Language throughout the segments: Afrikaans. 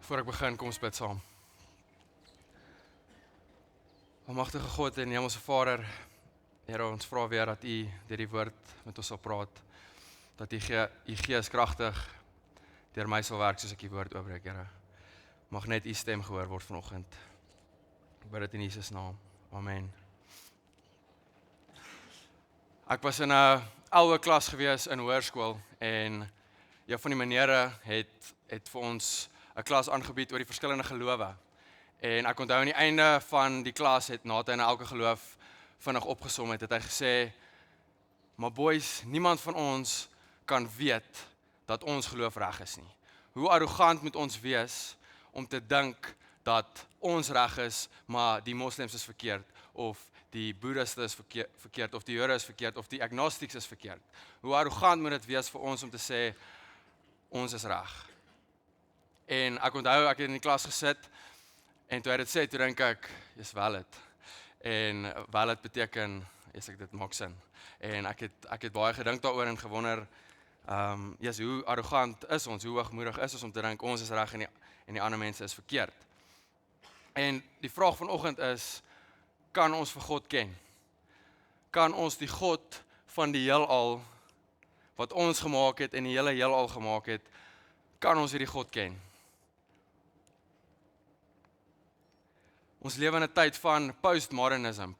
Voor ek begin, kom ons bid saam. Almagtige God en Hemelse Vader, Here, ons vra weer dat U deur die woord met ons sal praat, dat U Gees kragtig deur my sal werk soos ek die woord oopbreek, Here. Mag net U stem gehoor word vanoggend. Ek bid dit in Jesus naam. Amen. Ek was in 'n ouer klas gewees in hoërskool en een van die menere het vir ons 'n klas aangebied oor die verskillende gelowe. En ek onthou aan die einde van die klas het nadat hy elke geloof vinnig opgesom het hy gesê, maar boys, niemand van ons kan weet dat ons geloof reg is nie. Hoe arrogant moet ons wees om te dink dat ons reg is, maar die moslems is verkeerd, of die boeddhiste is verkeerd, of die Jode is verkeerd, of die agnostics is verkeerd. Hoe arrogant moet dit wees vir ons om te sê, ons is reg. En ek onthou, ek het in die klas gesit, en toe hy dit sê, toe dink ek, is valid. En valid beteken, dit maak sin. En ek het baie gedink daaroor en gewonder, hoe arrogant is ons, hoe hoogmoedig is ons om te dink, ons is reg en die ander mense is verkeerd. En die vraag vanoggend is, kan ons vir God ken? Kan ons die God van die heelal, wat ons gemaak het en die hele heelal gemaak het, kan ons hierdie God ken? Ons lewe in 'n tyd van postmodernisme,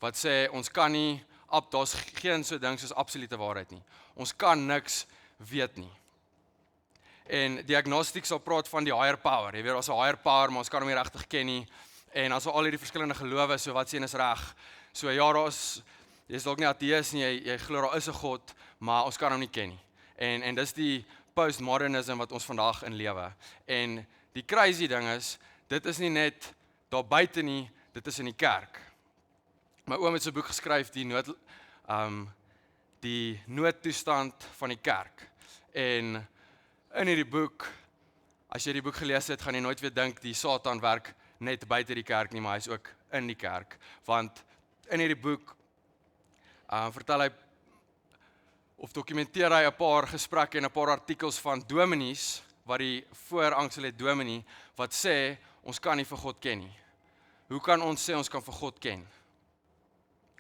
wat sê ons kan nie, daar's geen so ding soos absolute waarheid nie. Ons kan niks weet nie. En die agnostics sal praat van die higher power. Jy weet, daar's 'n higher power, maar ons kan hom nie regtig ken nie. En as al hierdie verskillende gelowe, so wat sien is reg. So ja, jy's dalk nie ateïs nie, jy glo daar is 'n God, maar ons kan hom nie ken nie. En dis die postmodernisme wat ons vandag in lewe. En die crazy ding is, dit is nie net daar buite nie, dit is in die kerk. My oom het so 'n boek geskryf, die noodtoestand van die kerk. En in hierdie boek, as jy die boek gelees het, gaan jy nooit weer dink die Satan werk net buite die kerk nie, maar hy is ook in die kerk. Want in hierdie boek vertel hy of dokumenteer hy 'n paar gesprekke en 'n paar artikels van dominees, wat die voorhangsel het dominee, wat sê, ons kan nie vir God ken nie. Hoe kan ons sê ons kan vir God ken?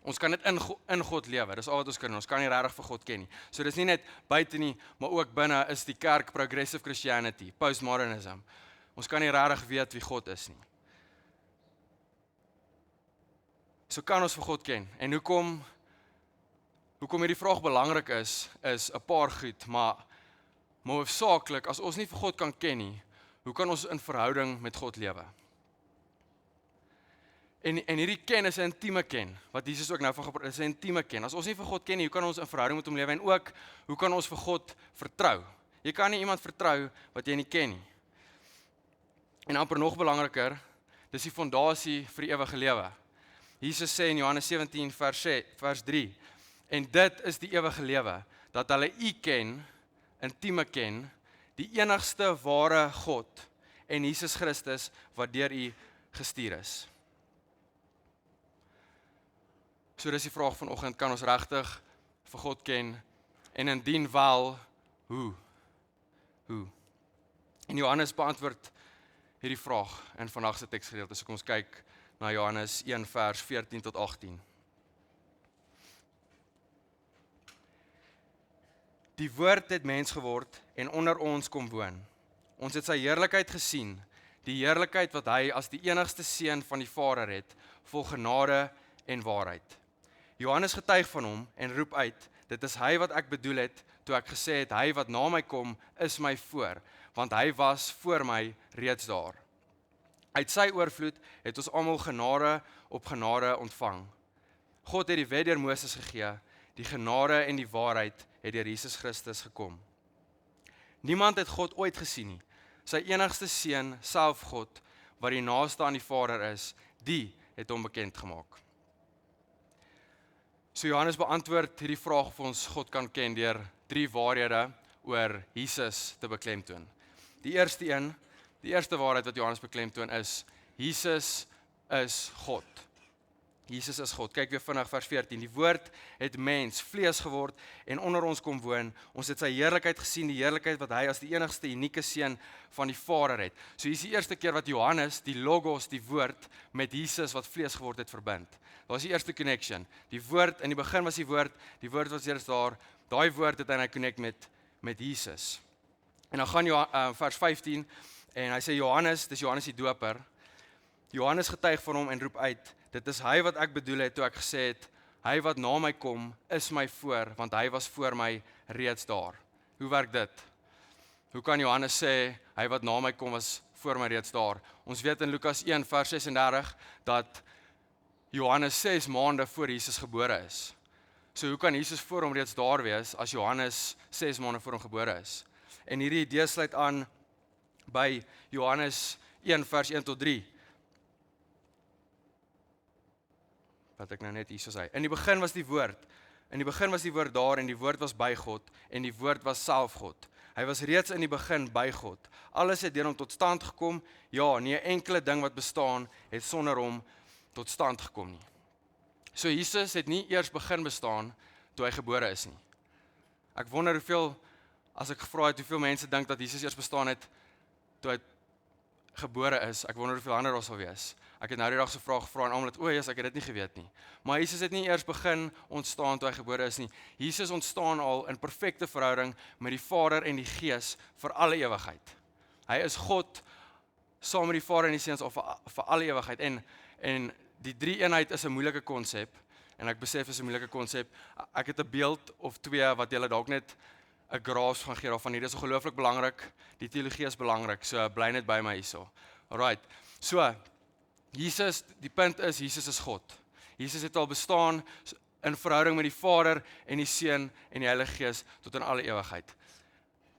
Ons kan net in God lewe, dis al wat ons kan doen, ons kan nie regtig vir God ken nie. So dis nie net buite nie, maar ook binne is die kerk progressive Christianity, postmodernism. Ons kan nie regtig weet wie God is nie. So kan ons vir God ken. En hoekom hierdie vraag belangrik is 'n paar goed, maar hoofsaaklik, as ons nie vir God kan ken nie, hoe kan ons in verhouding met God lewe? En hierdie ken is 'n intieme ken, wat Jesus ook nou van gepraat, is 'n intieme ken. As ons nie vir God ken nie, hoe kan ons in verhouding met hom lewe? En ook, hoe kan ons vir God vertrou? Jy kan nie iemand vertrou wat jy nie ken nie. En amper nog belangriker, dis die fondasie vir die ewige lewe. Jesus sê in Johannes 17 vers 3, en dit is die ewige lewe, dat hulle U ken, intieme ken, die enigste ware God en Jesus Christus wat deur U gestuur is. So dis die vraag vanoggend, kan ons regtig vir God ken en indien wel, hoe? En Johannes beantwoord hierdie vraag in vandag se teksgedeelte. So kom ons kyk na Johannes 1 vers 14 tot 18. Die woord het mens geword en onder ons kom woon. Ons het sy heerlikheid gesien, die heerlikheid wat hy as die enigste seun van die Vader het, vol genade en waarheid. Johannes getuig van hom en roep uit, dit is hy wat ek bedoel het, toe ek gesê het, hy wat na my kom, is my voor, want hy was voor my reeds daar. Uit sy oorvloed het ons almal genade op genade ontvang. God het die wet deur Moses gegee, die genade en die waarheid het deur Jesus Christus gekom. Niemand het God ooit gesien nie. Sy enigste seun, self God, wat die naaste aan die Vader is, die het hom bekend gemaak. So Johannes beantwoord hierdie vraag of ons God kan ken deur 3 waarhede oor Jesus te beklemtoon. Die eerste waarheid wat Johannes beklemtoon is, Jesus is God. Jesus is God. Kyk weer vinnig vers 14. Die woord het mens, vlees geword en onder ons kom woon. Ons het sy heerlikheid gesien, die heerlikheid wat hy as die enigste unieke seun van die Vader het. So hier is die eerste keer wat Johannes, die logos, die woord, met Jesus wat vlees geword het verbind. Daar is die eerste connection. Die woord, in die begin was die woord was eers daar, daai woord het hy connect met Jesus. En dan gaan vers 15, en hy sê Johannes, dis Johannes die doper, Johannes getuig van hom en roep uit, dit is hy wat ek bedoel het toe ek gesê het, hy wat na my kom, is my voor, want hy was voor my reeds daar. Hoe werk dit? Hoe kan Johannes sê, hy wat na my kom was voor my reeds daar? Ons weet in Lukas 1 vers 36, dat Johannes 6 maande voor Jesus gebore is. So hoe kan Jesus voor hom reeds daar wees, as Johannes 6 maande voor hom gebore is? En hierdie idee sluit aan by Johannes 1 vers 1 tot 3. Wat ek nou net hierso sê. In die begin was die woord. In die begin was die woord daar en die woord was by God en die woord was self God. Hy was reeds in die begin by God. Alles het deur hom tot stand gekom. Ja, nie 'n enkele ding wat bestaan het sonder hom tot stand gekom nie. So Jesus het nie eers begin bestaan toe hy gebore is nie. Ek wonder as ek gevra het hoeveel mense dink dat Jesus eers bestaan het toe hy gebore is. Ek wonder hoeveel ander daar sal wees. Ek het nou die dag so vraag gevra en almal het, ek het dit nie geweet nie. Maar Jesus het nie eers begin ontstaan toe hy gebore is nie. Jesus ontstaan al in perfekte verhouding met die Vader en die Gees vir alle ewigheid. Hy is God saam met die Vader en die Seun al vir alle ewigheid. En die drie eenheid is 'n moeilike konsep en ek besef is 'n moeilike konsep. Ek het 'n beeld of twee wat julle dalk net 'n graaf gaan gee daarvan. Dit is ongelooflik belangrik. Die teologie is belangrik. So bly net by my hierso. Alright. So Jesus, die punt is Jesus is God. Jesus het al bestaan in verhouding met die Vader en die Seun en die Heilige Gees tot in alle ewigheid.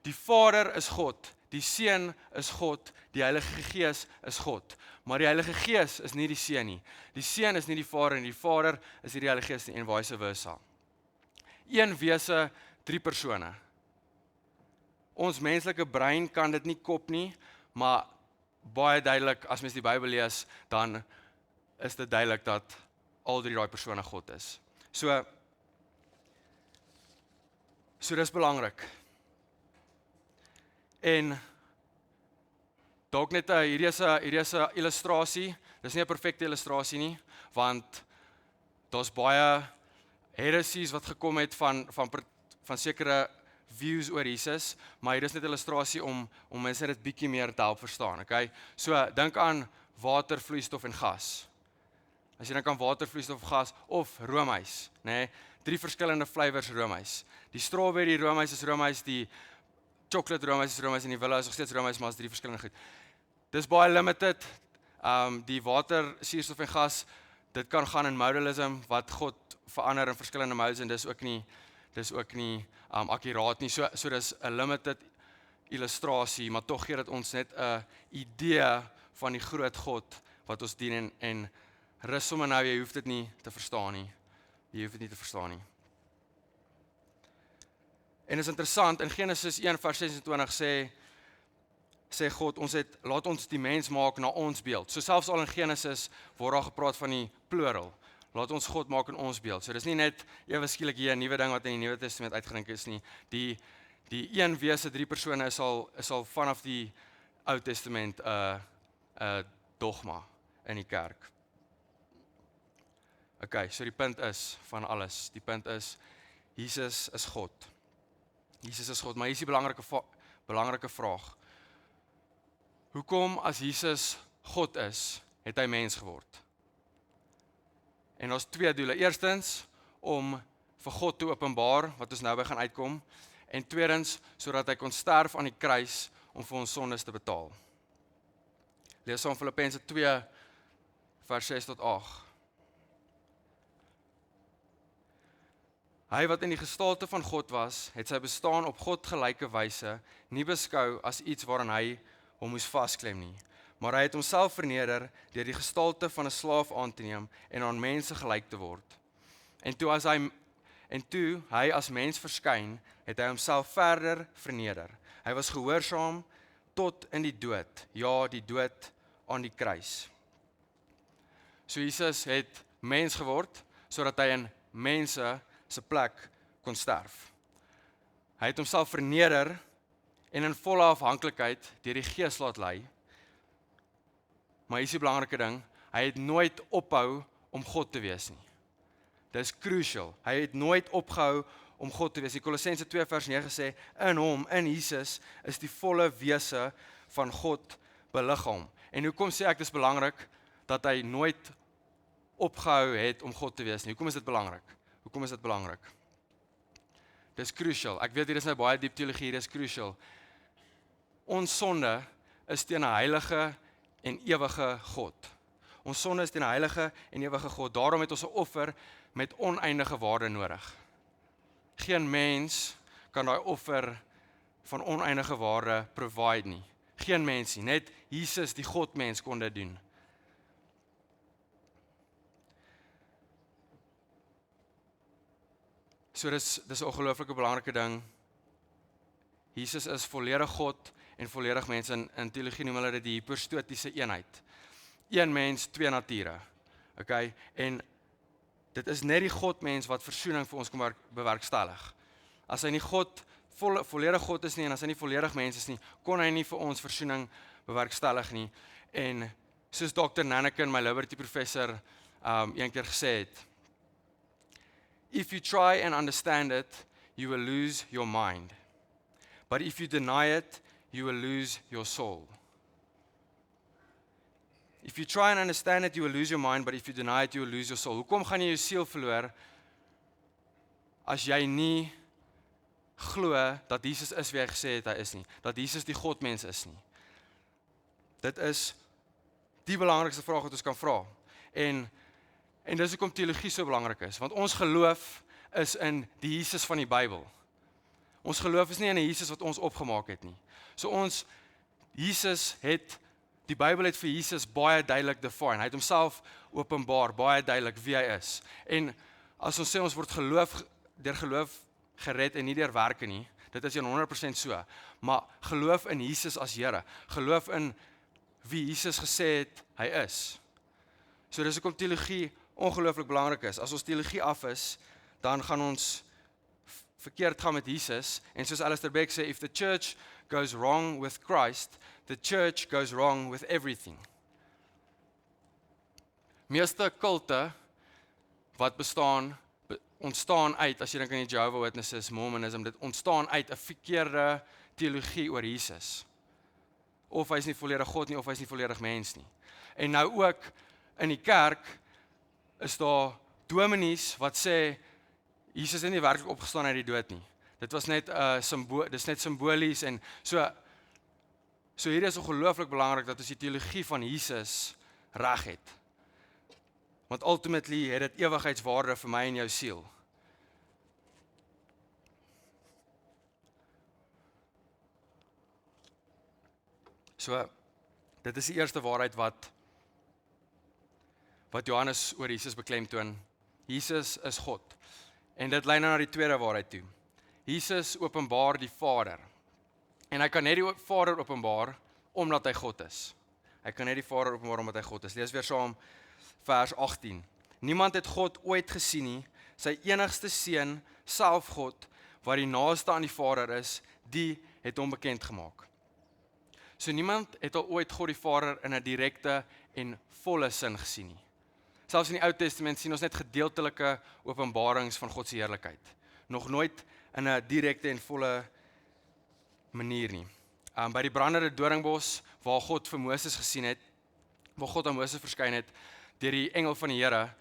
Die Vader is God, die Seun is God, die Heilige Gees is God. Maar die Heilige Gees is nie die Seun nie. Die Seun is nie die Vader en die Vader is nie die Heilige Gees nie en vice versa. Een wese, drie persone. Ons menslike brein kan dit nie kop nie, maar baie duidelik, as mens die Bybel lees, dan is dit duidelik dat al drie daai persone God is. So dis belangrik. En dalk net hierdie is 'n illustrasie. Dis nie 'n perfekte illustrasie nie, want daar's baie heresies wat gekom het van sekere views oor Jesus, maar hier is net 'n illustrasie om mense dit bietjie meer te help verstaan, okay? So dink aan water, vloeistof en gas. As jy dink aan water, vloeistof, gas of roomys, nê? Drie verskillende flavours roomys. Die strawberry roomys is roomys, die chocolate roomys is roomys en die vanilla is nog steeds roomys, maar is drie verskillende goed. Dis baie limited. Die water, suurstof en gas, dit kan gaan in modalism wat God verander in verskillende modes en dis ook nie akkuraat nie. So dis 'n limited illustrasie, maar tog gee dit ons net 'n idee van die groot God wat ons dien en rus sommer nou, jy hoef dit nie te verstaan nie. Jy hoef dit nie te verstaan nie. En is interessant, in Genesis 1 vers 26 sê God, laat ons die mens maak na ons beeld. So selfs al in Genesis word daar gepraat van die plural. Laat ons God maak in ons beeld. So dis nie net ewe skielik hier 'n nuwe ding wat in die Nuwe Testament uitgedink is nie. Die een wese, drie persone is al vanaf die Ou Testament 'n dogma in die kerk. Okay, so die punt is van alles. Die punt is Jesus is God. Jesus is God, maar hier is die belangrike vraag. Hoekom as Jesus God is, het hy mens geword? En daar's twee doele. Eerstens, om vir God te openbaar, wat ons nou by gaan uitkom. En tweedens, sodat hy kon sterf aan die kruis, om vir ons sondes te betaal. Lees saam Filippense 2, vers 6 tot 8. Hy wat in die gestalte van God was, het sy bestaan op God gelyke wyse, nie beskou as iets waaraan hy hom moes vasklem nie. Maar hy het homself verneder deur die gestalte van 'n slaaf aan te neem en aan mense gelyk te word. En toe hy as mens verskyn, het hy homself verder verneder. Hy was gehoorsaam tot in die dood, ja, die dood aan die kruis. So Jesus het mens geword, sodat hy in mense se plek kon sterf. Hy het homself verneder en in volle afhanklikheid deur die Gees laat lei. Maar hier is die belangrike ding, hy het nooit ophou om God te wees nie. Dis crucial. Hy het nooit opgehou om God te wees. Die Kolossense 2 vers 9 sê, in hom, in Jesus, is die volle wese van God beliggaam. En hoekom sê ek dis belangrik, dat hy nooit opgehou het om God te wees nie? Hoekom is dit belangrik? Hoekom is dit belangrik? Dis crucial. Ek weet hier is nou baie diep teologie, dis crucial. Ons sonde is teen 'n heilige en ewige God. Ons sonde is teen 'n heilige en ewige God. Daarom het ons 'n offer met oneindige waarde nodig. Geen mens kan daai offer van oneindige waarde provide nie. Geen mens nie, net Jesus die Godmens kon dit doen. So dis 'n ongelooflike belangrike ding. Jesus is volledig God en volledig mens. In teologie noem hulle dit die hypostastiese eenheid. Een mens, twee nature. Okay? En dit is net die Godmens wat versoening vir ons kom bewerkstellig. As hy nie volledig God is nie en as hy nie volledig mens is nie, kon hy nie vir ons versoening bewerkstellig nie. En soos Dr. Nanneken, my Liberty professor, een keer gesê het, if you try and understand it, you will lose your mind. But if you deny it, you will lose your soul. If you try and understand it, you will lose your mind, but if you deny it, you will lose your soul. Hoekom gaan jy jou siel verloor as jy nie glo dat Jesus is wie hy gesê het hy is nie, dat Jesus die Godmens is nie? Dit is die belangrikste vraag wat ons kan vra. En dis hoekom teologie so belangrik is, want ons geloof is in die Jesus van die Bybel. Ons geloof is nie in 'n Jesus wat ons opgemaak het nie. So die Bybel het vir Jesus baie duidelik define. Hy het homself openbaar, baie duidelik wie hy is. En as ons sê ons word deur geloof gered en nie deur werke nie, dit is 100% so. Maar geloof in Jesus as Here, geloof in wie Jesus gesê het hy is. So dis hoekom teologie ongelooflik belangrik is. As ons teologie af is, dan gaan ons verkeerd gaan met Jesus. En soos Alistair Beck sê, if the church goes wrong with Christ, the church goes wrong with everything. Meeste kulte wat ontstaan uit, as jy dink aan die Jehovah's Witnesses, Mormonism, dit ontstaan uit 'n verkeerde teologie oor Jesus. Of hy is nie volledig God nie, of hy is nie volledig mens nie. En nou ook in die kerk is daar dominees wat sê Jesus het nie werklik opgestaan uit die dood nie. Dit was net dis net simbolies en so hier is ongelooflik belangrik dat ons die teologie van Jesus reg het. Want ultimately het dit ewigheidswaarde vir my en jou siel. So dit is die eerste waarheid wat Johannes oor Jesus beklemtoon. Jesus is God. En dit lei nou na die tweede waarheid toe. Jesus openbaar die Vader. En hy kan net die Vader openbaar omdat hy God is. Hy kan net die Vader openbaar omdat hy God is. Lees weer saam vers 18. Niemand het God ooit gesien nie. Sy enigste seun, self God, wat die naaste aan die Vader is, die het hom bekend gemaak. So niemand het al ooit God die Vader in 'n direkte en volle sin gesien nie. Selfs in die Ou Testament sien ons net gedeeltelike openbarings van God se heerlikheid. Nog nooit in 'n direkte en volle manier nie. By die brandende doringbos waar God vir Moses gesien het, waar God aan Moses verskyn het deur die engel van die Here.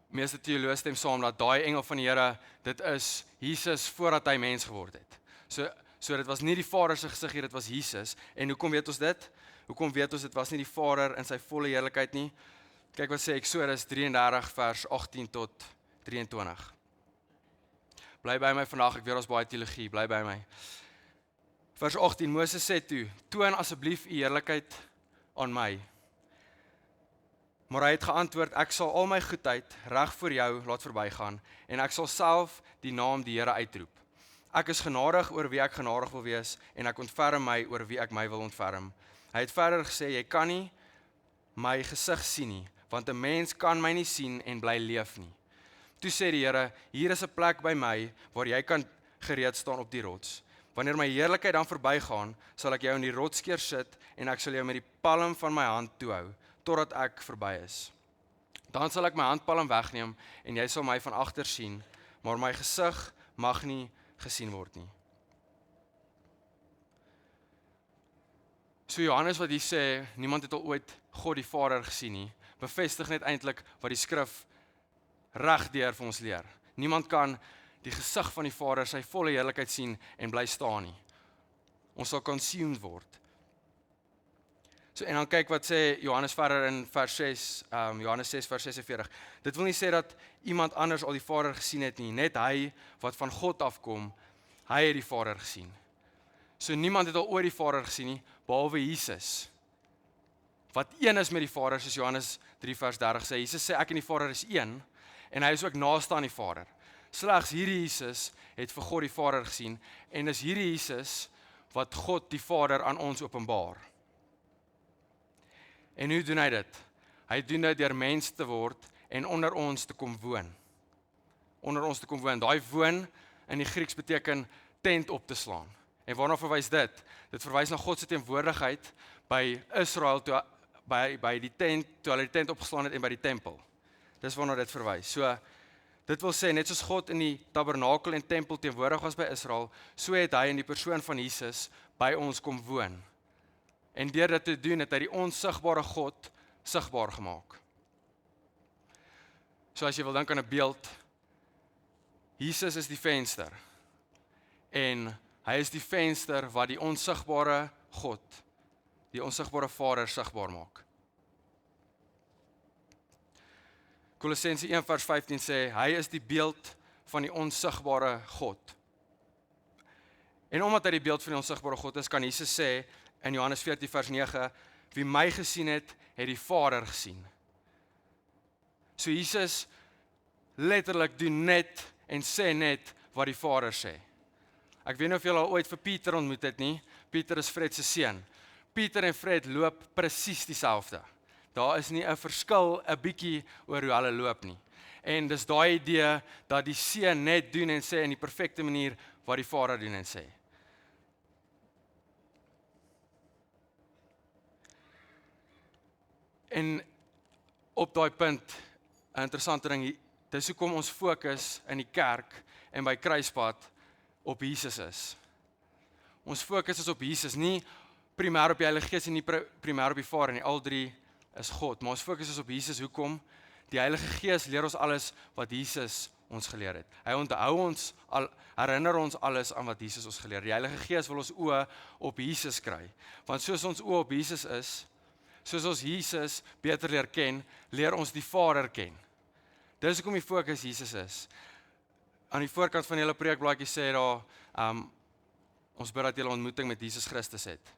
Meeste teoloë stem saam dat daai engel van die Here, dit is Jesus voordat hy mens geword het. So dit was nie die Vader se gesig hier, dit was Jesus. En hoekom weet ons dit? Hoekom weet ons dit was nie die Vader in sy volle heerlikheid nie? Kyk wat sê Eksodus 33 vers 18 tot 23. Bly by my vandag, ek weet ons baie teologie, bly by my. Vers 18, Moses sê toe, toon asseblief u heerlikheid aan my. Maar hy het geantwoord, ek sal al my goedheid reg voor jou laat verbygaan en ek sal self die naam die Here uitroep. Ek is genadig oor wie ek genadig wil wees en ek ontferm my oor wie ek my wil ontferm. Hy het verder gesê, jy kan nie my gesig sien nie, want 'n mens kan my nie sien en bly leef nie. Toe sê die Here, hier is 'n plek by my, waar jy kan gereed staan op die rots. Wanneer my heerlikheid dan verbygaan, sal ek jou in die rotskeer sit, en ek sal jou met die palm van my hand toehou, totdat ek verby is. Dan sal ek my handpalm wegneem, en jy sal my van agter sien, maar my gesig mag nie gesien word nie. So Johannes wat hier sê, niemand het al ooit God die Vader gesien nie, bevestig net eintlik wat die skrif regdeur vir ons leer. Niemand kan die gesig van die Vader, sy volle heerlikheid sien en bly staan nie. Ons sal consumed word. So, en dan kyk wat sê Johannes verder in vers 6, Johannes 6 vers 46. Dit wil nie sê dat iemand anders al die Vader gesien het nie, net hy wat van God afkom, hy het die Vader gesien. So niemand het al ooit die Vader gesien nie, behalwe Jesus. Wat een is met die Vader, soos Johannes 3 vers 30 sê. Jesus sê ek en die Vader is een, en hy is ook naaste aan die Vader. Slegs hierdie Jesus het vir God die Vader gesien, en is hierdie Jesus wat God die Vader aan ons openbaar. En hoe doen hy dit? Hy doen dit deur mens te word en onder ons te kom woon. Onder ons te kom woon. Daai woon in die Grieks beteken tent op te slaan. En waarna verwys dit? Dit verwys na God se teenwoordigheid by Israel, by die tent, toe hulle die tent opgeslaan het en by die tempel. Dis waarna dit verwys. So, dit wil sê, net soos God in die tabernakel en tempel teenwoordig was by Israel, so het hy in die persoon van Jesus by ons kom woon. En deur dit te doen, het hy die onsigbare God sigbaar gemaak. So as jy wil dink aan 'n beeld, Jesus is die venster. En hy is die venster wat die onsigbare God, die onsigbare Vader sigbaar maak. Kolossense 1 vers 15 sê, hy is die beeld van die onsigbare God. En omdat hy die beeld van die onsigbare God is, kan Jesus sê, in Johannes 14 vers 9, wie my gesien het, het die Vader gesien. So Jesus letterlik doen net en sê net wat die Vader sê. Ek weet nie of julle al ooit vir Pieter ontmoet het nie. Pieter is Fred se seun. Pieter en Fred loop presies dieselfde. Daar is nie 'n verskil 'n bietjie oor hoe hulle loop nie. En dis daai idee dat die seun net doen en sê in die perfekte manier wat die Vader doen en sê. En op daai punt, 'n interessante ding, dis hoekom ons fokus in die kerk en by Kruispad op Jesus is. Ons fokus is op Jesus, nie primêr op die Heilige Gees en nie primêr op die Vader nie. Al drie is God, maar ons fokus is op Jesus. Hoekom? Die Heilige Gees leer ons alles wat Jesus ons geleer het. Hy onthou ons, herinner ons alles aan wat Jesus ons geleer het. Die Heilige Gees wil ons oë op Jesus kry. Want soos ons oë op Jesus is, soos ons Jesus beter leer ken, leer ons die Vader ken. Dis hoekom die fokus Jesus is. Aan die voorkant van julle preekblaadjie sê daar, ons bid dat julle ontmoeting met Jesus Christus het.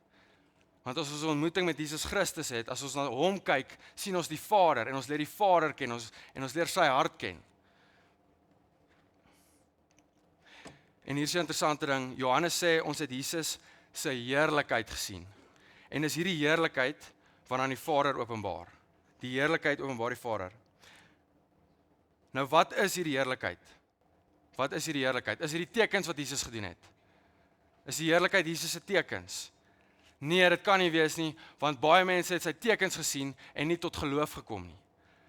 Want as ons 'n ontmoeting met Jesus Christus het, as ons na hom kyk, sien ons die Vader, en ons leer die Vader ken, en ons leer sy hart ken. En hier is 'n interessante ding, Johannes sê, ons het Jesus sy heerlikheid gesien. En is hierdie heerlikheid wat aan die Vader openbaar. Die heerlikheid openbaar die Vader. Nou wat is hierdie heerlikheid? Wat is hierdie heerlikheid? Is hierdie tekens wat Jesus gedoen het? Is die heerlikheid Jesus se tekens? Nee, dit kan nie wees nie, want baie mense het sy tekens gesien en nie tot geloof gekom nie.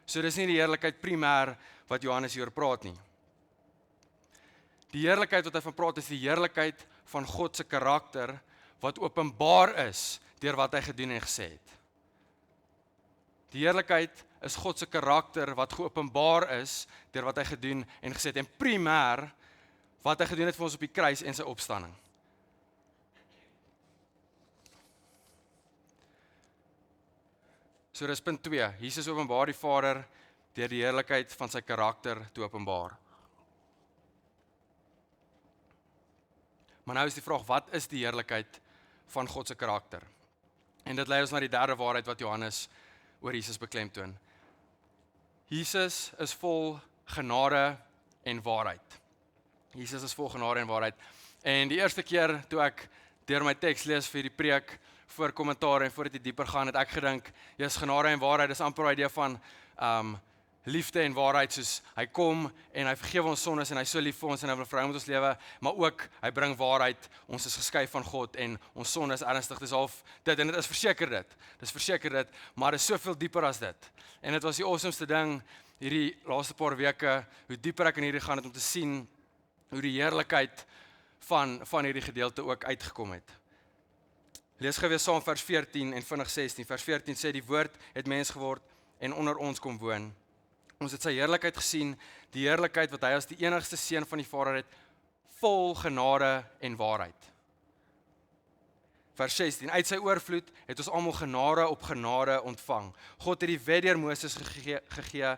So dis nie die heerlikheid primêr wat Johannes hier praat nie. Die heerlikheid wat hy van praat is die heerlikheid van God se karakter wat openbaar is deur wat hy gedoen en gesê het. Die heerlikheid is God se karakter wat geopenbaar is deur wat hy gedoen en gesê het, en primêr wat hy gedoen het vir ons op die kruis en sy opstanding. So dis punt 2. Jesus openbaar die Vader deur die heerlikheid van sy karakter te openbaar. Maar nou is die vraag, wat is die heerlikheid van God se karakter? En dit lei ons na die derde waarheid wat Johannes oor Jesus beklemtoon. Jesus is vol genade en waarheid. Jesus is vol genade en waarheid. En die eerste keer toe ek deur my teks lees vir die preek, voor kommentaar en voordat jy dieper gaan, het ek gedink, genade en waarheid is amper 'n idee van liefde en waarheid, soos hy kom en hy vergewe ons sondes en hy so lief vir ons en hy wil verhou met ons lewe, maar ook hy bring waarheid, ons is geskei van God en ons sonde is ernstig, dis half dit en dit is verseker dit, maar dit is soveel dieper as dit. En dit was die awesomeste ding hierdie laaste paar weke, hoe dieper ek in hierdie gaan het om te sien hoe die heerlikheid van hierdie gedeelte ook uitgekom het. Lees gou weer saam vers 14 en vinnig 16. Vers 14 sê die woord het mens geword en onder ons kom woon. Ons het sy heerlikheid gesien, die heerlikheid wat hy as die enigste seun van die Vader het, vol genade en waarheid. Vers 16, uit sy oorvloed het ons almal genade op genade ontvang. God het die wet deur Moses gegee,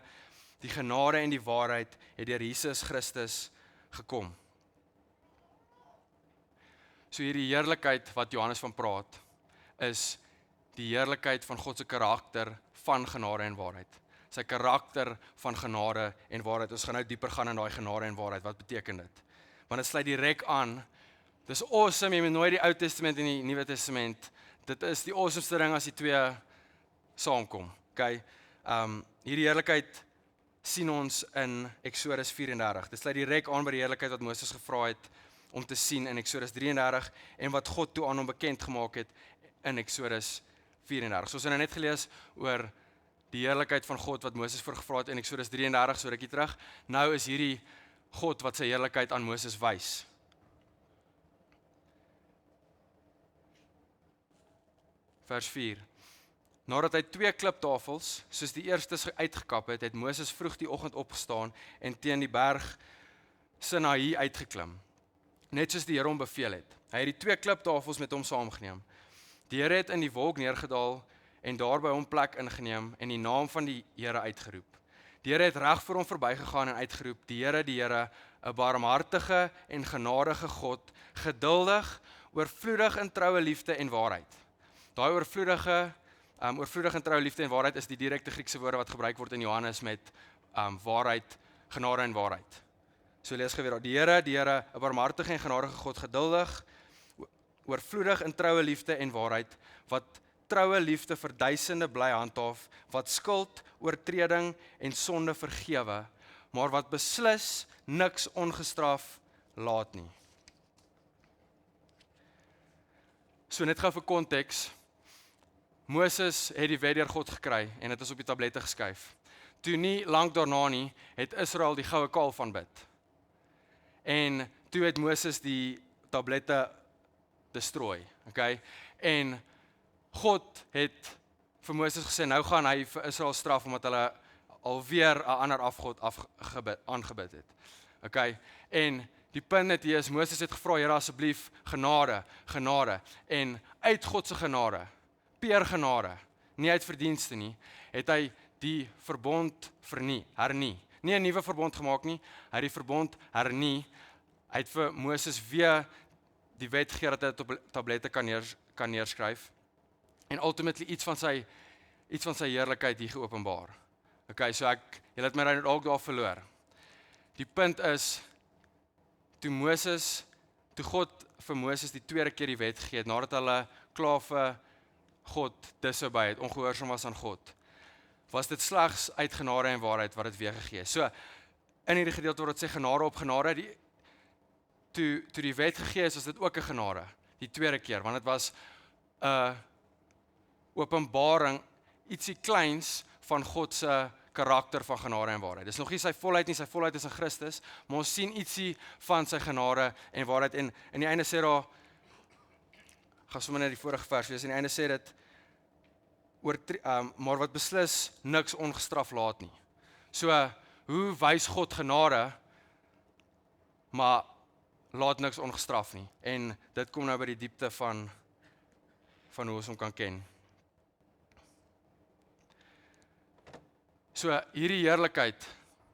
die genade en die waarheid het deur Jesus Christus gekom. So hierdie heerlikheid wat Johannes van praat, is die heerlikheid van God se karakter van genade en waarheid. Sy karakter van genade en waarheid. Ons gaan nou dieper gaan in daai genade en waarheid. Wat beteken dit? Want dit sluit direk aan. Dis awesome, jy moet nooit die Ou Testament en die Nuwe Testament. Dit is die awesomeste ding as die twee saamkom. Okay? Hierdie heerlikheid sien ons in Eksodus 34. Dit sluit direk aan by die heerlikheid wat Moses gevra het om te sien in Eksodus 33 en wat God toe aan hom bekend gemaak het in Eksodus 34. So ons het nou net gelees oor die heerlikheid van God wat Moses voorgevra het in Eksodus 33, so rukkie terug. Nou is hierdie God wat sy heerlikheid aan Moses wys. Vers 4. Nadat hy 2 kliptafels, soos die eerstes uitgekap het, het Moses vroeg die oggend opgestaan en teen die berg Sinaï uitgeklim. Net soos die Here hom beveel het. Hy het die 2 kliptafels met hom saamgeneem. Die Here het in die wolk neergedaal en daar by hom plek ingeneem en die naam van die Here uitgeroep. Die Here het reg voor hom verbygegaan en uitgeroep: Die Here, 'n barmhartige en genadige God, geduldig, oorvloedig in troue liefde en waarheid. Daai oorvloedig en troue liefde en waarheid is die direkte Griekse woorde wat gebruik word in Johannes met waarheid, genade en waarheid. So lees gou weer daar. Die Here, 'n barmhartige en genadige God, geduldig, oorvloedig in troue liefde en waarheid, wat troue liefde vir duisende bly handhaaf, wat skuld, oortreding en sonde vergewe, maar wat beslis niks ongestraf laat nie. So net gou vir konteks. Moses het die wet deur God gekry en dit is op die tablette geskryf. Toe nie lank daarna nie, het Israel die goue kalf aanbid. En toe het Moses die tablette destrooi, okay? En God het vir Moses gesê, nou gaan hy vir Israel straf omdat hulle alweer 'n ander afgod aangebid het. Okay? En die punt net hier is, Moses het gevra, Here asseblief, genade, en uit God se genade, peer genade, nie uit verdienste nie, het hy die verbond hernie. Nie 'n nuwe verbond gemaak nie, hy het die verbond hernie. Hy het vir Moses weer die wet gegee dat hy dit op tablette kan neerskryf. En ultimately iets van sy heerlikheid hier geopenbaar. Okay, so julle het my nou ook daar verloor. Die punt is, toe God vir Moses die tweede keer die wet gegee het, nadat hulle klaar vir God disobey het, ongehoorsaam was aan God, was dit slegs uit genade en waarheid wat dit weer gegee het. So, in hierdie gedeelte word dit sê genade op genade, toe die wet gegee is, was dit ook 'n genade, die tweede keer, want dit was 'n openbaring, ietsie kleins van God se karakter van genade en waarheid. Dis nog nie sy volheid nie, sy volheid is in Christus, maar ons sien ietsie van sy genade en waarheid. En in die einde sê daar, gaan sommer net die vorige vers wees, in die einde sê dit, maar wat beslis niks ongestraf laat nie. So, hoe wys God genade, maar laat niks ongestraf nie. En dit kom nou by die diepte van hoe ons hom kan ken. So hierdie heerlikheid,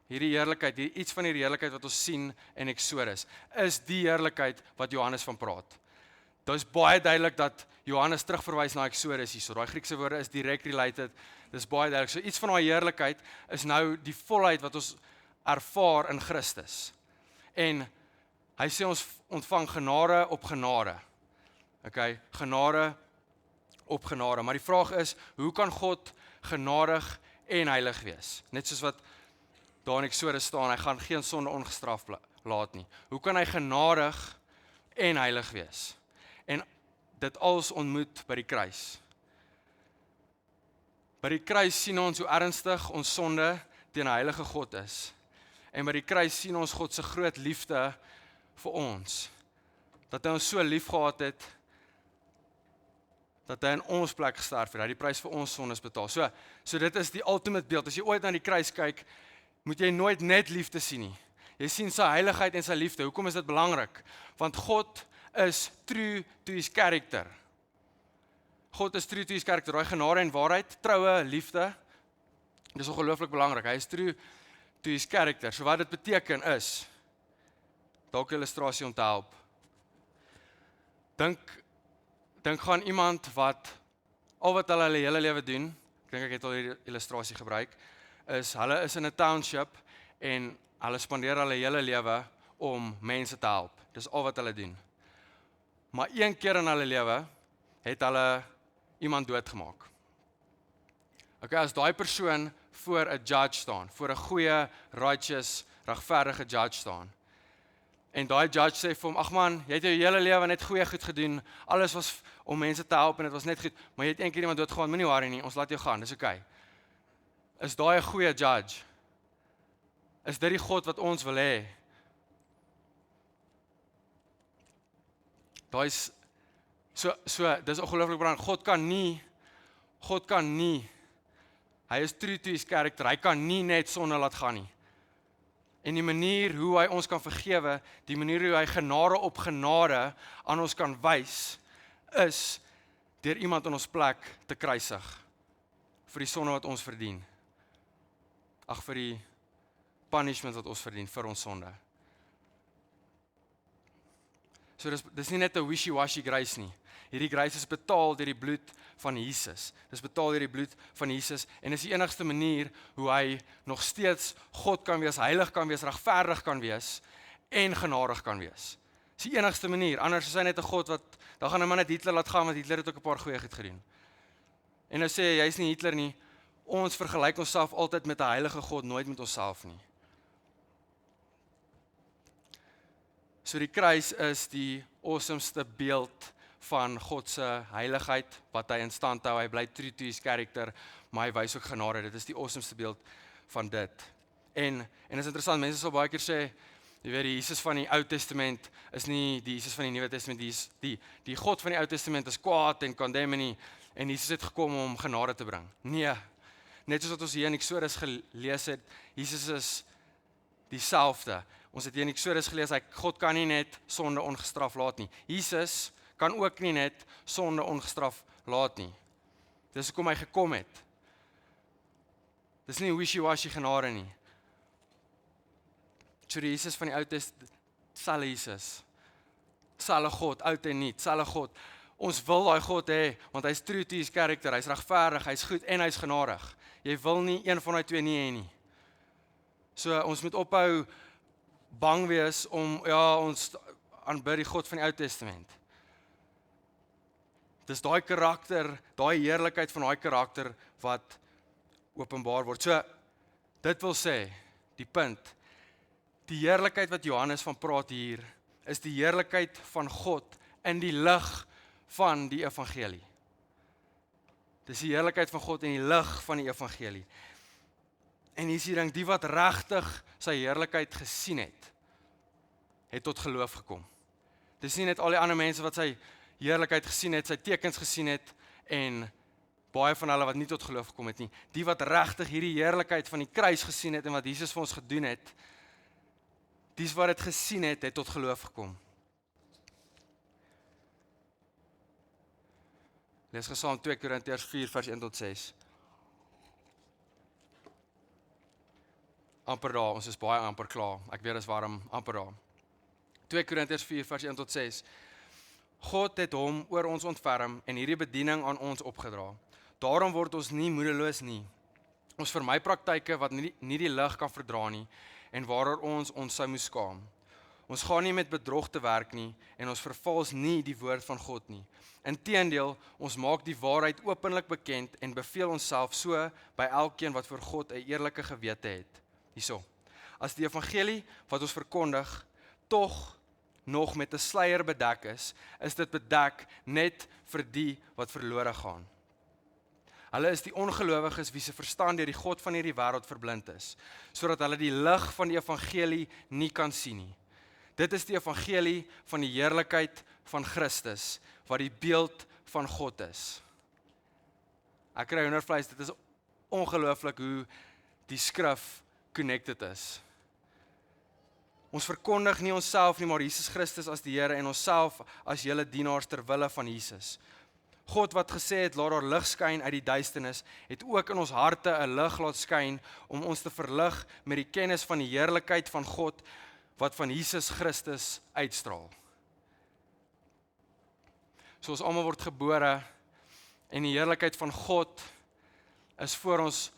iets van hierdie heerlikheid wat ons sien in Eksodus, is die heerlikheid wat Johannes van praat. Dit is baie duidelik dat Johannes terugverwys na Eksodus hierso. Daai Griekse woorde is direct related. Dit is baie duidelik. So iets van daai heerlikheid is nou die volheid wat ons ervaar in Christus. En hy sê ons ontvang genade op genade. Okay, genade op genade. Maar die vraag is, hoe kan God genadig en heilig wees. Net soos wat daar in Eksodus staan, hy gaan geen sonde ongestraf laat nie. Hoe kan hy genadig en heilig wees? En dit alles ontmoet by die kruis. By die kruis sien ons hoe ernstig ons sonde teen 'n heilige God is. En by die kruis sien ons God se groot liefde vir ons. Dat hy ons so lief gehad het, dat hy in ons plek gesterf het, hy die prys vir ons sondes betaal. So dit is die ultimate beeld. As jy ooit na die kruis kyk, moet jy nooit net liefde sien nie. Jy sien sy heiligheid en sy liefde. Hoekom is dit belangrik? Want God is true to his character. God is true to his character. Daai genade en waarheid, troue, liefde, dis ongelooflik belangrik. Hy is true to his character. So wat dit beteken is, dalk 'n illustrasie om te help. Dink gaan iemand wat al wat hulle hele lewe doen, ek dink ek het al hierdie illustrasie gebruik, is hulle is in 'n township en hulle spandeer hulle hele lewe om mense te help. Dis al wat hulle doen. Maar een keer in hulle lewe het hulle iemand doodgemaak. Okay, as daai persoon voor 'n judge staan, voor 'n goeie, righteous, regverdige judge staan. En daai judge sê vir hom, ag man, jy het jou hele lewe net goeie goed gedoen. Alles was om mense te help en dit was net goed, maar jy het een keer iemand doodgegaan, moenie worry nie, ons laat jou gaan, dis okay. Is daai 'n goeie judge? Is dit die God wat ons wil hê? Daai is dis ongelooflik belangrik. God kan nie, hy is true to his character, hy kan nie net sonde laat gaan nie. En die manier hoe hy ons kan vergewe, die manier hoe hy genade op genade aan ons kan wys, is deur iemand in ons plek te kruisig, vir die sonde wat ons verdien. Ag, vir die punishment wat ons verdien, vir ons sonde. So dis nie net 'n wishy-washy grace nie. Hierdie grace is betaal deur die bloed van Jesus. Dis betaal deur die bloed van Jesus en is die enigste manier hoe hy nog steeds God kan wees, heilig kan wees, regverdig kan wees en genadig kan wees. Dis die enigste manier. Anders is hy net 'n God wat dan gaan 'n man net Hitler laat gaan want Hitler het ook 'n paar goeie goed gedoen. En nou sê hy jy's nie Hitler nie. Ons vergelyk onsself altyd met 'n heilige God, nooit met onsself nie. So die kruis is die awesomeste beeld van God se heiligheid, wat hy in stand hou, hy bly true to his character, maar hy wys ook genade, dit is die awesomeste beeld van dit. En is interessant, mense sal baie keer sê, jy weet, die Jesus van die Ou Testament is nie die Jesus van die Nuwe Testament, die God van die Ou Testament is kwaad en condemning, en Jesus het gekom om genade te bring. Nee, net soos wat ons hier in Eksodus gelees het, Jesus is dieselfde. Ons het hier in Eksodus gelees, God kan nie net sonde ongestraf laat nie. Jesus kan ook nie net sonde ongestraf laat nie. Dis hoekom hy gekom het. Dis nie wishy-washy genade nie. So die Jesus van die Ou Testament, selfe Jesus, selfe God, oud en nuut, selfe God. Ons wil daai God hê, want hy's true to his character, hy's regverdig, hy's goed en hy's genadig. Jy wil nie een van daai twee nie hê nie. So ons moet ophou bang wees om, ons aanbid die God van die Ou Testament. Dis daai karakter, daai heerlikheid van daai karakter wat openbaar word. So, dit wil sê, die punt, die heerlikheid wat Johannes van praat hier, is die heerlikheid van God in die lig van die evangelie. Dis die heerlikheid van God in die lig van die evangelie. En hier is die ding, die wat regtig sy heerlikheid gesien het tot geloof gekom. Dis nie net al die ander mense wat sy heerlikheid gesien het, sy tekens gesien het, en baie van hulle wat nie tot geloof gekom het nie. Die wat regtig hierdie heerlikheid van die kruis gesien het, en wat Jesus vir ons gedoen het, dies wat het gesien het tot geloof gekom. Lees gesaam 2 Korintiërs 4 vers 1 tot 6. Amper daar, ons is baie amper klaar. Ek weet dis warm, amper daar. 2 Korintiërs 4 vers 1 tot 6. God het hom oor ons ontferm en hierdie bediening aan ons opgedra. Daarom word ons nie moedeloos nie. Ons vermy praktyke wat nie die lig kan verdra nie en waaroor ons sou moes skaam. Ons gaan nie met bedrog te werk nie en ons vervals nie die woord van God nie. Inteendeel, ons maak die waarheid openlik bekend en beveel onsself so by elkeen wat voor God 'n eerlike gewete het. Hierso. As die evangelie wat ons verkondig tog nog met 'n sluier bedek is dit bedek net vir die wat verlore gaan. Hulle is die ongelowiges wie se verstand deur die god van hierdie wêreld verblind is, sodat hulle die lig van die evangelie nie kan sien nie. Dit is die evangelie van die heerlikheid van Christus, wat die beeld van God is. Ek kry hoendervleis, dit is ongelooflik hoe die skrif connected is. Ons verkondig nie onsself nie, maar Jesus Christus as die Here en onsself as julle dienaars ter wille van Jesus. God wat gesê het, laat daar lig skyn uit die duisternis, het ook in ons harte 'n lig laat skyn om ons te verlig met die kennis van die heerlikheid van God wat van Jesus Christus uitstraal. So ons almal word gebore en die heerlikheid van God is voor ons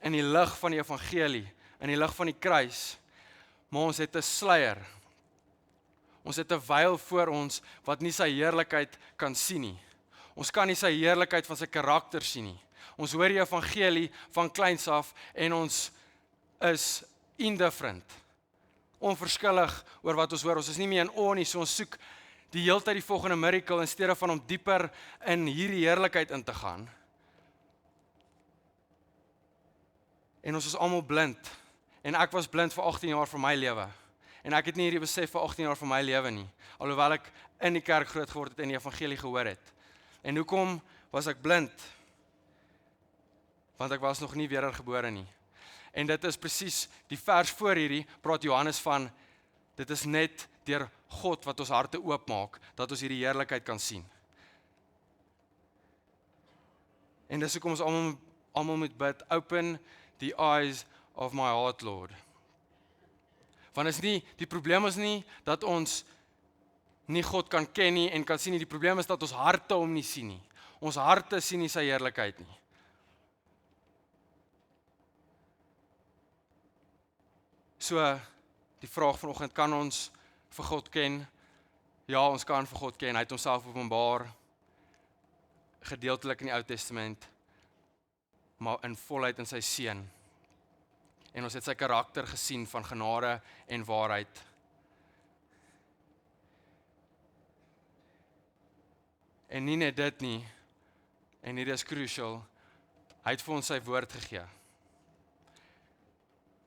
in die lig van die evangelie, in die lig van die kruis, maar ons het 'n sluier. Ons het 'n veil voor ons wat nie sy heerlikheid kan sien nie. Ons kan nie sy heerlikheid van sy karakter sien nie. Ons hoor die evangelie van kleins af en ons is indifferent, onverskillig oor wat ons hoor. Ons is nie meer in awe nie, so ons soek die hele tyd die volgende miracle in steede van om dieper in hierdie heerlikheid in te gaan. En ons is almal blind. En ek was blind vir 18 jaar van my lewe. En ek het nie hierdie besef vir 18 jaar van my lewe nie, alhoewel ek in die kerk groot geword het en die evangelie gehoor het. En hoekom was ek blind? Want ek was nog nie wedergebore nie. En dit is presies die vers voor hierdie, praat Johannes van, dit is net deur God wat ons harte oopmaak, dat ons hierdie heerlikheid kan sien. En dis hoekom ons almal moet bid, open the eyes of my heart, Lord. Want is nie, die probleem is nie dat ons nie God kan ken nie en kan sien nie, die probleem is dat ons harte hom nie sien nie. Ons harte sien nie sy heerlikheid nie. So, die vraag vanoggend, kan ons vir God ken? Ja, ons kan vir God ken, hy het homself openbaar, gedeeltelik in die Ou Testament, maar in volheid in sy seun. En ons het sy karakter gesien van genade en waarheid. En nie net dit nie, en hier is crucial, hy het vir ons sy woord gegee.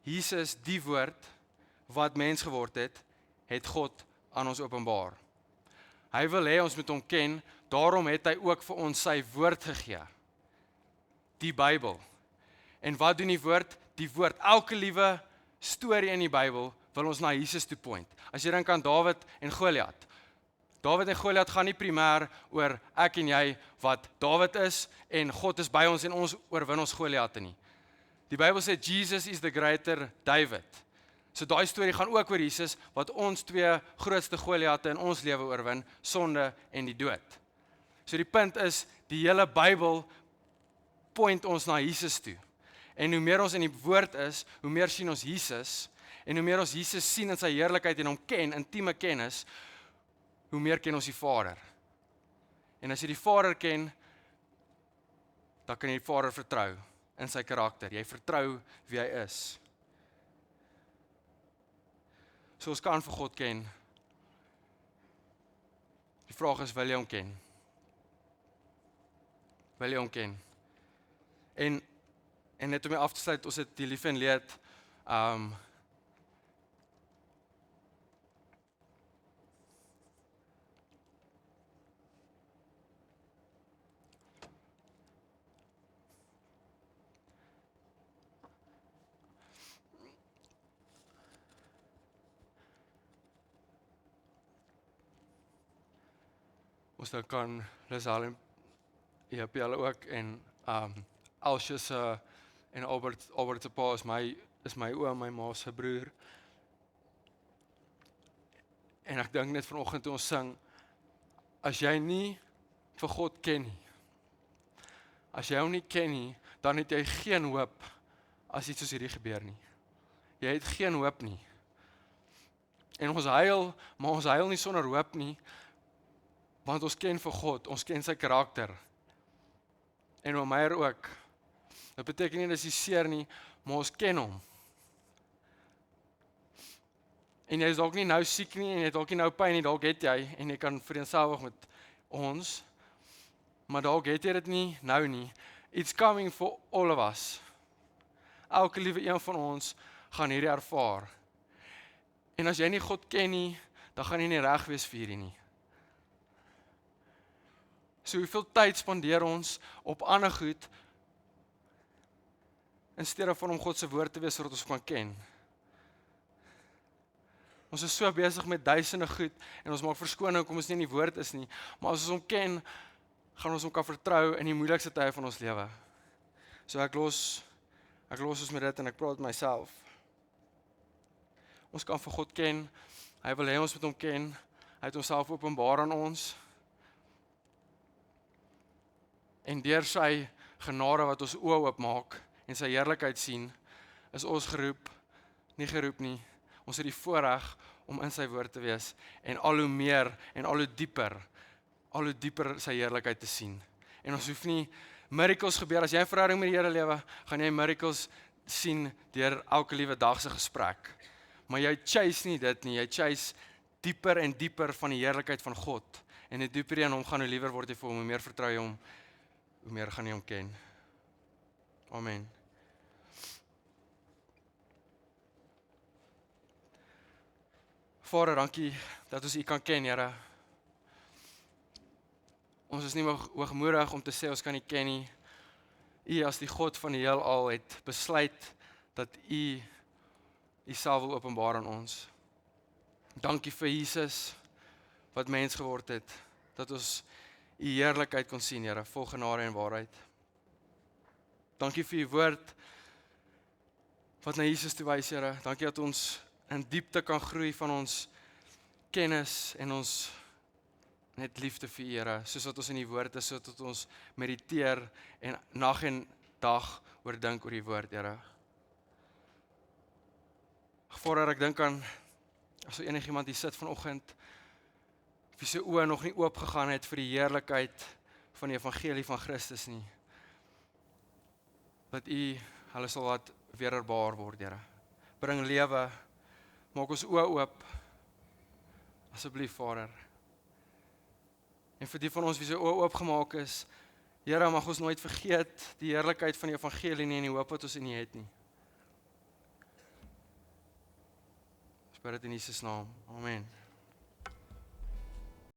Jesus, die woord wat mens geword het God aan ons openbaar. Hy wil hê ons moet hom ken, daarom het hy ook vir ons sy woord gegee. Die Bybel. En wat doen die woord? Die woord, elke liewe storie in die Bybel wil ons na Jesus toe point. As jy dink aan Dawid en Goliat. Dawid en Goliat gaan nie primêr oor ek en jy wat Dawid is en God is by ons en ons oorwin ons Goliatte nie. Die Bybel sê Jesus is the greater David. So daai storie gaan ook oor Jesus wat ons twee grootste Goliatte in ons lewe oorwin, sonde en die dood. So die punt is, die hele Bybel point ons na Jesus toe. En hoe meer ons in die woord is, hoe meer sien ons Jesus, en hoe meer ons Jesus sien in sy heerlikheid en hom ken, intieme kennis, hoe meer ken ons die Vader. En as jy die Vader ken, dan kan jy die Vader vertrou in sy karakter. Jy vertrou wie hy is. So ons kan vir God ken. Die vraag is, wil jy hom ken? Wil jy hom ken? En net om mee af te sluit, ons het die lief en leed, ons dan kan Lizal en JP hulle ook en Elsje en Albert se pa is my oom, my ma se broer. En ek dink net vanoggend toe ons sing, as jy nie vir God ken nie, as jy hom nie ken nie, dan het jy geen hoop as iets soos hierdie gebeur nie. Jy het geen hoop nie. En ons huil, maar ons huil nie sonder hoop nie, want ons ken vir God, ons ken sy karakter. En oom Meyer ook. Dit beteken nie dat hy seer nie, maar ons ken hom. En jy is dalk nie nou siek nie, en jy het dalk nie nou pyn nie, dalk het jy, en jy kan vereenselwig met ons, maar dalk het jy dit nie nou nie. It's coming for all of us. Elke liewe een van ons gaan hierdie ervaar. En as jy nie God ken nie, dan gaan jy nie reg wees vir hierdie nie. So hoeveel tyd spandeer ons op ander goed, in steede van om God se woord te wees, sodat ons kan ken. Ons is so besig met duisende goed, en ons maak verskoning hoekom ons nie in die woord is nie, maar as ons hom ken, gaan ons hom kan vertrou in die moeilikste tye van ons lewe. So ek los ons met dit, en ek praat met myself. Ons kan vir God ken, hy wil hê ons moet hom ken, hy het homself openbaar aan ons, en deur sy genade wat ons oë oopmaak, en sy heerlikheid sien, is ons geroep nie, ons het die voorreg om in sy woord te wees, en al hoe meer, en al hoe dieper sy heerlikheid te sien. En ons hoef nie miracles gebeur, as jy 'n verhouding met die Here lewe, gaan jy miracles sien deur elke liewe dag se gesprek. Maar jy chase nie dit nie, jy chase dieper en dieper van die heerlikheid van God. En hoe dieper jy in hom gaan, hoe liewer word jy vir hom, hoe meer vertrou jy hom, hoe meer gaan jy hom ken. Amen. Vader, dankie dat ons U kan ken, Here. Ons is nie hoogmoedig om te sê ons kan U ken nie. U as die God van die heelal het besluit dat U self wil openbaar aan ons. Dankie vir Jesus wat mens geword het, dat ons U heerlikheid kon sien, Here, vol genade en waarheid. Dankie vir U woord wat na Jesus toe wys, Here. Dankie dat ons in diepte kan groei van ons kennis en ons net liefde vir U, Here, soos wat ons in die woord is, soos wat ons mediteer en nag en dag oordink oor die woord, Here. Voordat ek dink aan, as er enigiemand hier sit vanoggend, wie sy oë nog nie oop gegaan het vir die heerlikheid van die evangelie van Christus nie, dat U hulle sal laat weer erbaar word, Here. Bring lewe, maak ons oë oop, asseblief, Vader. En vir die van ons wie sy oë oopgemaak is, Here, mag ons nooit vergeet die heerlikheid van die evangelie nie en die hoop wat ons in U het nie. Ons bid dit in Jesus naam. Amen.